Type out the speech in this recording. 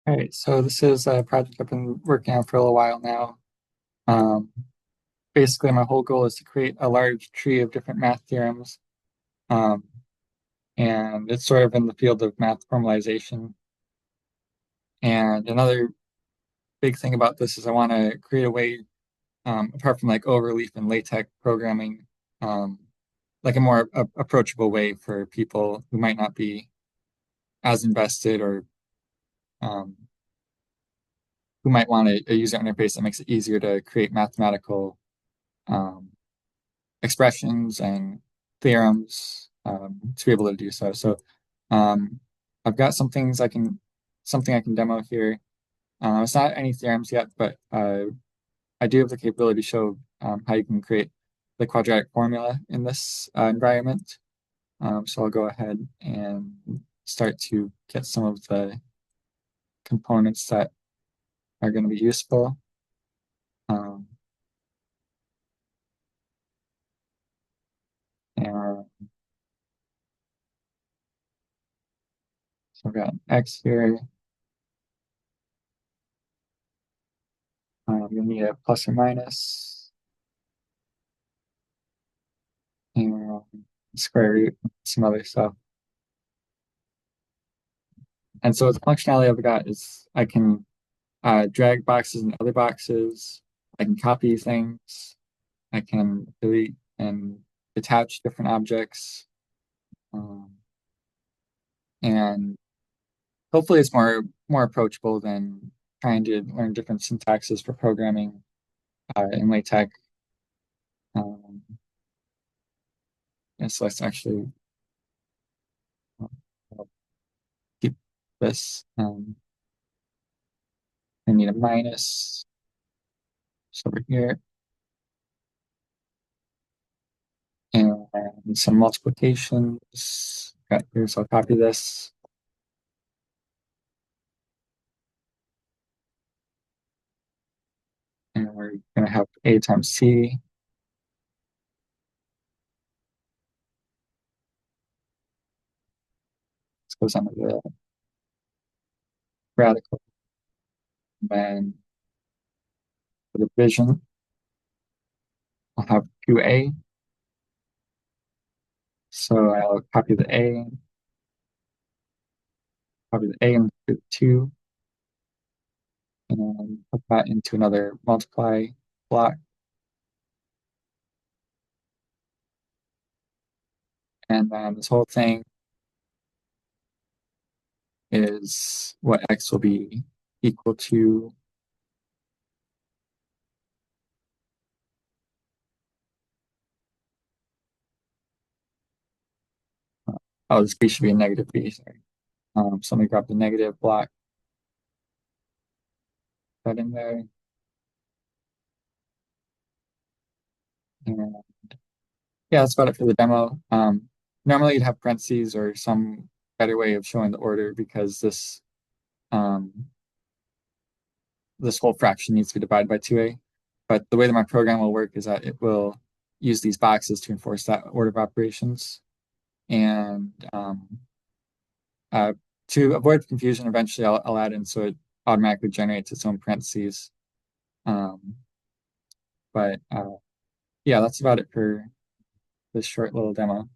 All right, so this is a project I've been working on for a little while now. Um, Basically, my whole goal is to create a large tree of different math theorems, um, and it's sort of in the field of math formalization. And another big thing about this is I want to create a way, apart from like overleaf and LaTeX programming, um, like a more approachable way for people who might not be as invested or um, who might want a user interface that makes it easier to create mathematical um, expressions and theorems to be able to do so. So um, I've got something I can demo here. It's not any theorems yet, but I do have the capability to show how you can create the quadratic formula in this environment. So I'll go ahead and start to get some of the components that are going to be useful. Um, and so I've got an X here. You'll need a plus or minus, and square root, some other stuff. And so the functionality I've got is I can drag boxes and other boxes. I can copy things. I can delete and attach different objects. Um, and hopefully it's more approachable than trying to learn different syntaxes for programming in LaTeX. Um, and so let's actually uh, keep this. I need a minus. So over here. And some multiplications. Got here, so I'll copy this. And we're going to have A times C. This goes under the radical. And then for the division, I'll have 2A. So I'll copy the A, copy the A into the 2, and put that into another multiply block. And then this whole thing is what X will be equal to. Oh, this B should be a negative B, sorry. So let me grab the negative block, put that in there. And yeah, that's about it for the demo. Normally you'd have parentheses or some better way of showing the order because um, this whole fraction needs to be divided by 2a. But the way that my program will work is that it will use these boxes to enforce that order of operations. And uh, to avoid confusion, eventually I'll add in so it automatically generates its own parentheses. Um, but yeah, that's about it for this short little demo.